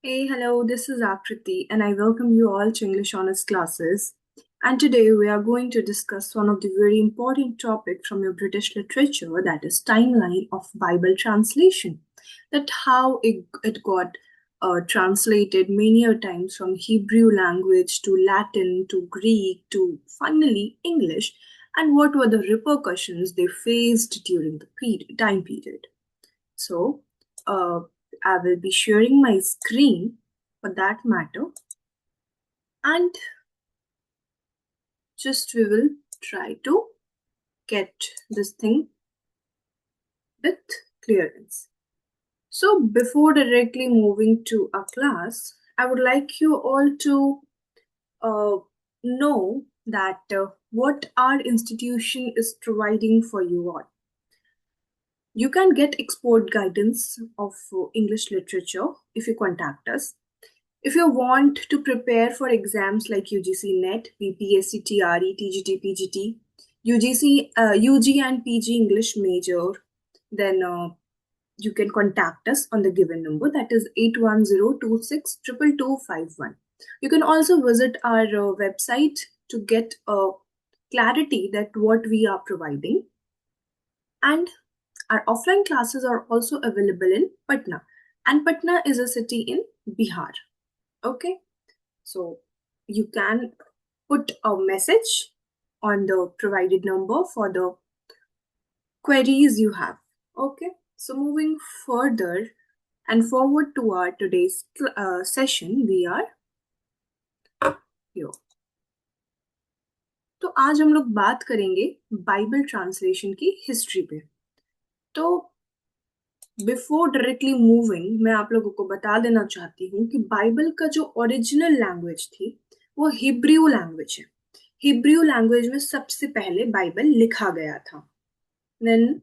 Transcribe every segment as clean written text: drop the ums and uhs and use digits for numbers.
Hey, hello, this is Akriti, and I welcome you all to English Honors classes. And today we are going to discuss one of the very important topics from your British literature, that is timeline of Bible translation. That how it got translated many a times from Hebrew language to Latin to Greek to finally English, and what were the repercussions they faced during the time period. So, uh, I will be sharing my screen for that matter, and just we will try to get this thing with clearance. So, before directly moving to a class, I would like you all to uh, know that what our institution is providing for you all. You can get export guidance of English literature if you contact us. If you want to prepare for exams like UGC NET, BPSC, TRE, TGT, PGT, UGC, UG and PG English major, then you can contact us on the given number, that is 8102622251. You can also visit our website to get a clarity that what we are providing. And our offline classes are also available in Patna. And Patna is a city in Bihar. Okay. So you can put a message on the provided number for the queries you have. Okay. So moving further and forward to our today's session, we are here. तो आज हम लोग बात करेंगे Bible translation की history पे. तो before directly moving मैं आप लोगों को बता देना चाहती हूँ कि बाइबल का जो ओरिजिनल लैंग्वेज थी वो हिब्रू लैंग्वेज है. हिब्रू लैंग्वेज में सबसे पहले बाइबल लिखा गया था. Then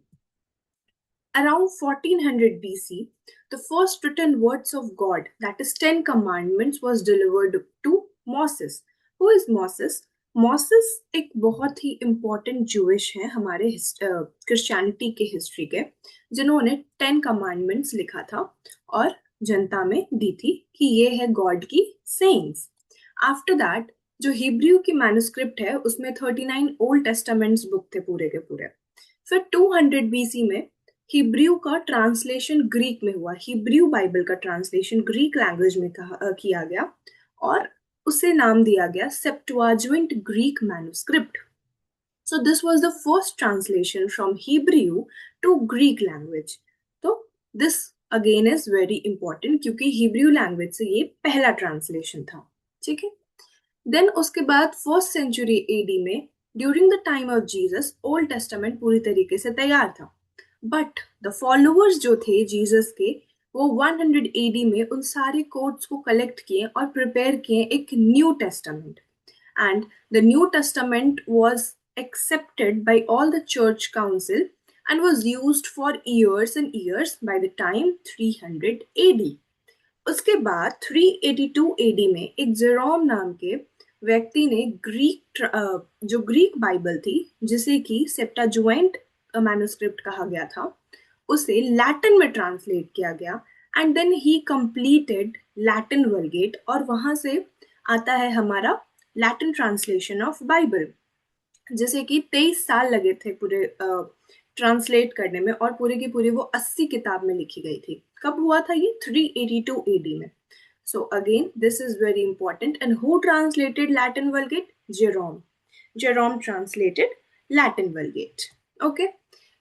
around 1400 BC, the first written words of God, that is 10 commandments, was delivered to Moses. Who is Moses? Moses एक बहुत ही इम्पोर्टेंट जूइश है हमारे क्रिश्चियनिटी के हिस्ट्री के, जिन्होंने 10 कमांडमेंट्स लिखा था और जनता में दी थी कि ये है गॉड की सेइंग्स. आफ्टर दैट जो हिब्रू की मैन्युस्क्रिप्ट है उसमें 39 ओल्ड टेस्टामेंट्स बुक थे पूरे के पूरे. फिर 200 BC में हिब्रू का ट्रांसलेशन ग्रीक में हुआ. हिब्रू बाइबल का ट्रांसलेशन ग्रीक लैंग्वेज में किया गया और उसे नाम दिया गया Septuagint Greek manuscript. So this was the first translation from Hebrew to Greek language. तो this again is very important क्योंकि हिब्रू लैंग्वेज से ये पहला ट्रांसलेशन था. ठीक है. देन उसके बाद फर्स्ट सेंचुरी एडी में during the time of Jesus old testament पूरी तरीके से तैयार था. बट द फॉलोअर्स जो थे जीसस के वो 100 एडी में उन सारे कोड्स को कलेक्ट किए और प्रिपेयर किए एक new testament. And the new testament was accepted by all the church council and was used for years and years by the time 300 AD. उसके बाद 382 AD में एक जेरोम नाम के व्यक्ति ने जो ग्रीक बाइबल थी जिसे कि सेप्टाजुएंट मैन्युस्क्रिप्ट कहा गया था उसे लैटिन में ट्रांसलेट किया गया. And then he completed Latin Vulgate और वहां से आता है हमारा लैटिन ट्रांसलेशन ऑफ बाइबल, जैसे कि 23 साल लगे थे पूरे ट्रांसलेट करने में और पूरी की पूरी वो 80 किताब में लिखी गई थी. कब हुआ था ये? 382 AD में. So again, this is very important. And who translated Latin Vulgate? Jerome. Jerome translated Latin Vulgate. Okay.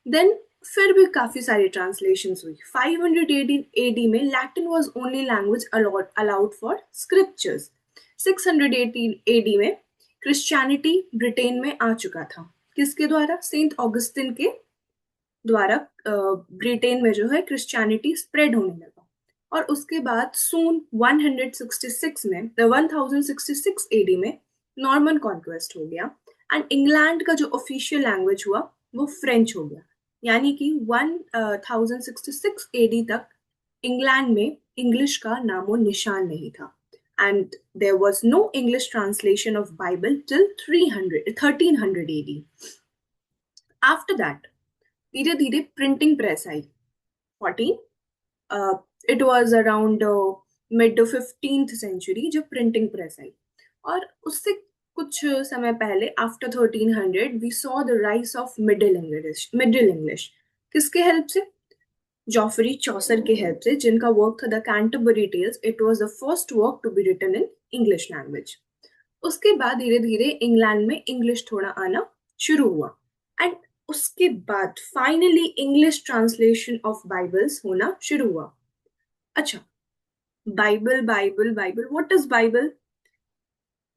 Then फिर भी काफी सारी ट्रांसलेशंस हुई. 500 AD में Latin was only language allowed for scriptures. 680 AD में क्रिश्चियनिटी ब्रिटेन में आ चुका था. किसके द्वारा? सेंट ऑगस्टिन के द्वारा ब्रिटेन में जो है क्रिश्चियनिटी स्प्रेड होने लगा. और उसके बाद सून 166 में 1066 AD में नॉर्मन कॉन्क्वेस्ट हो गया एंड इंग्लैंड का जो ऑफिशियल लैंग्वेज हुआ वो फ्रेंच हो गया. यानी कि 1066 AD तक इंग्लैंड में इंग्लिश का नामो निशान नहीं था. And there was no English translation of Bible till 1300 AD. After that धीरे धीरे प्रिंटिंग प्रेस आई. 14 it was around mid 15th century जब प्रिंटिंग प्रेस आई, और उससे कुछ समय पहले after 1300 we saw the rise of Middle English. किसके हेल्प से? जॉफरी चौसर के हेल्प से, जिनका वर्क था the Canterbury Tales. It was the first work to be written in English language. उसके बाद धीरे धीरे इंग्लैंड में इंग्लिश थोड़ा आना शुरू हुआ, एंड उसके बाद finally English translation of Bibles होना शुरू हुआ। अच्छा, Bible Bible Bible, what is Bible?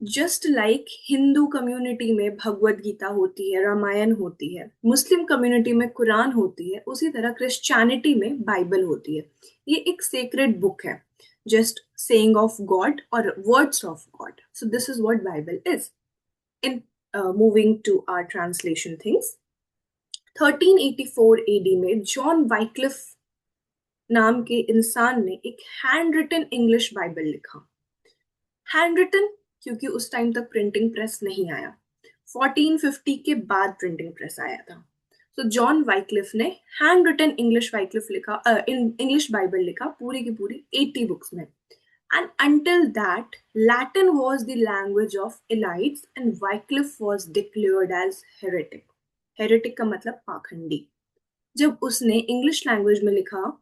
Just like Hindu community में भगवत गीता होती है, रामायण होती है, मुस्लिम कम्युनिटी में कुरान होती है, उसी तरह क्रिश्चियनिटी में बाइबल होती है। ये एक सेक्रेड बुक है, जस्ट सेइंग ऑफ गॉड और words of God. So this is what Bible is. In moving to our translation things, 1384 AD में जॉन वाइक्लिफ नाम के इंसान ने एक हैंड रिटन इंग्लिश बाइबल लिखा। हैंड रिटन क्योंकि उस टाइम तक प्रिंटिंग प्रेस नहीं आया, 1450 के बाद प्रिंटिंग प्रेस आया था। तो जॉन वाइक्लिफ ने हैंड रिटन इंग्लिश वाइक्लिफ लिखा, इंग्लिश बाइबल लिखा, पूरी की पूरी 80 बुक्स में। And until that Latin was the language of elites and Wycliffe was declared as heretic. Heretic का मतलब पाखंडी। जब उसने इंग्लिश लैंग्वेज में लिखा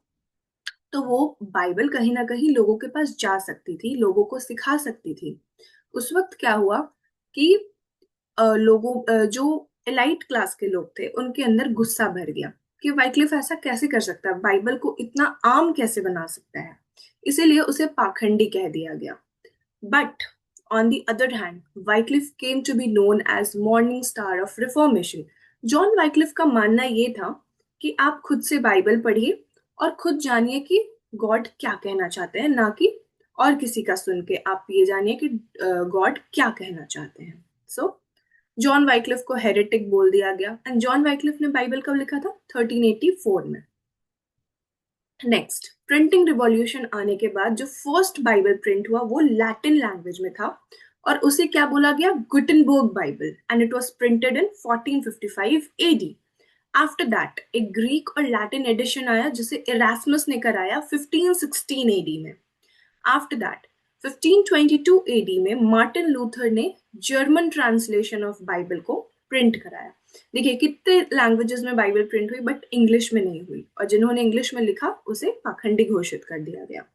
तो वो बाइबल कहीं ना कहीं लोगों के पास जा सकती थी, लोगों को सिखा सकती थी। उस वक्त क्या हुआ कि जो एलाइट क्लास के लोग थे उनके अंदर गुस्सा भर गया कि वाइक्लिफ ऐसा कैसे कर सकता है, बाइबल को इतना आम कैसे बना सकता है। इसीलिए उसे पाखंडी कह दिया गया। But on the other hand, Wycliffe came to be known as morning star of reformation. John Wycliffe का मानना ये था कि आप खुद से बाइबल पढ़िए और खुद जानिए कि गॉड क्या कहना चाहते हैं, ना कि और किसी का सुन के आप ये जानिए कि गॉड क्या कहना चाहते हैं। सो जॉन वाइक्लिफ को हेरेटिक बोल दिया गया, एंड जॉन वाइक्लिफ ने बाइबल कब लिखा था? 1384 में। नेक्स्ट, प्रिंटिंग रिवॉल्यूशन आने के बाद जो फर्स्ट बाइबल प्रिंट हुआ वो लैटिन लैंग्वेज में था, और उसे क्या बोला गया? Gutenberg Bible, and it was printed in 1455 AD. After that एक ग्रीक और लैटिन एडिशन आया जिसे इरास्मस ने कराया 1516 एडी में। आफ्टर दैट 1522 एडी में मार्टिन लूथर ने जर्मन ट्रांसलेशन ऑफ बाइबल को प्रिंट कराया। देखिए कितने लैंग्वेजेस में बाइबल प्रिंट हुई, बट इंग्लिश में नहीं हुई, और जिन्होंने इंग्लिश में लिखा उसे पाखंडी घोषित कर दिया गया।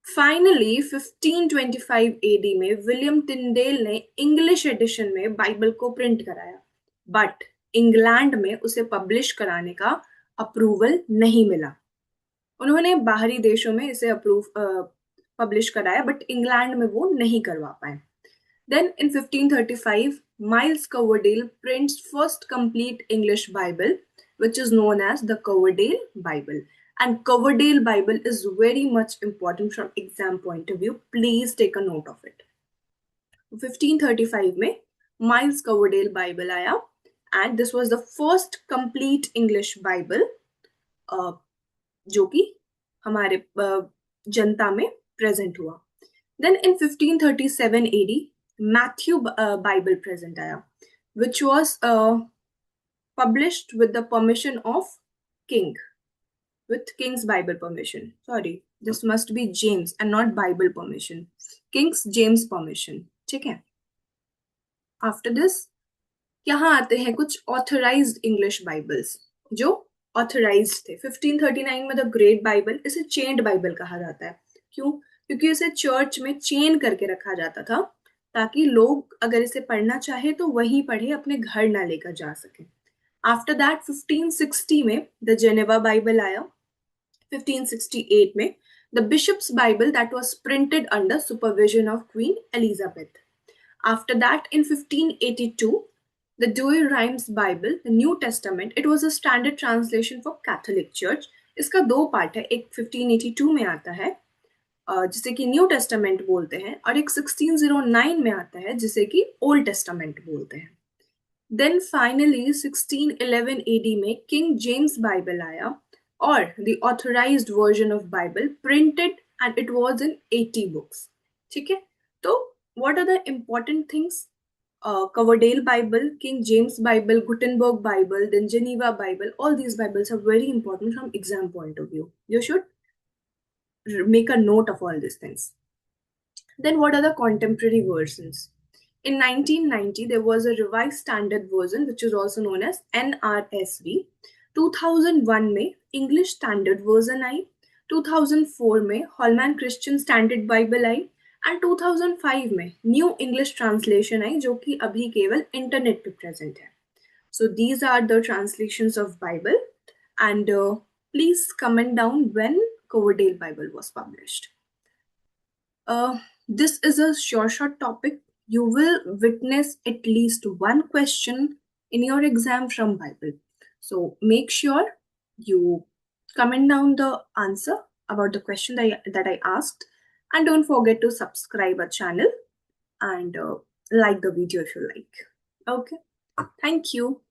फाइनली 1525 एडी में विलियम टिंडेल ने इंग्लिश एडिशन में बाइबल को प्रिंट कराया, बट इंग्लैंड में उसे पब्लिश कराने का अप्रूवल नहीं मिला। उन्होंने बाहरी देशों में इसे पब्लिश कराया, बट इंग्लैंड में वो नहीं करवा पाए। Then in 1535, Miles Coverdale prints first complete English Bible, which is known as the Coverdale Bible. And Coverdale Bible is very much important from exam point of view. Please take a note of it. 1535 में Miles Coverdale Bible आया, and this was the first complete English Bible जो कि हमारे जनता में present हुआ। Then in 1537 AD, Matthew Bible present आया, which was published with the permission of king, with king's Bible permission. Sorry, this must be James and not Bible permission. King's James permission. ठीक है। After this, यहाँ आते हैं कुछ authorised English Bibles जो authorised थे। 1539 में द ग्रेट बाइबल, इसे चेन्ड बाइबल कहा जाता है। क्यों? क्योंकि इसे चर्च में चेन करके रखा जाता था, ताकि लोग अगर इसे पढ़ना चाहे तो वहीं पढ़े, अपने घर ना लेकर जा सके। आफ्टर दैट 1560 में द जेनेवा बाइबल आया। 1568 में the Bishops Bible that was printed under supervision of Queen Elizabeth. After that, in 1582, the Douay-Rheims Bible, the New Testament, it was a standard translation for Catholic Church. इसका दो part है, एक 1582 में आता है जिसे कि न्यू टेस्टामेंट बोलते हैं, और एक 1609 में आता है जिसे कि ओल्ड टेस्टामेंट बोलते हैं। देन फाइनली 1611 एडी में किंग जेम्स बाइबल आया, और the authorised version of Bible printed, and it was in 80 books. ठीक है, तो what are the important things? Coverdale Bible, King James Bible, Gutenberg Bible, then Geneva Bible. All these Bibles are very important from exam point of view. You should make a note of all these things. Then what are the contemporary versions? In 1990, there was a revised standard version, which is also known as NRSV. 2001 में English Standard Version आई, 2004 में Holman Christian Standard Bible I, and 2005 में new English translation आई, जो कि अभी केवल internet पे present है. So these are the translations of Bible, and please comment down when Coverdale Bible was published. This is a short topic. You will witness at least one question in your exam from Bible. So make sure you comment down the answer about the question that I asked, and don't forget to subscribe our channel and like the video if you like. Okay, thank you.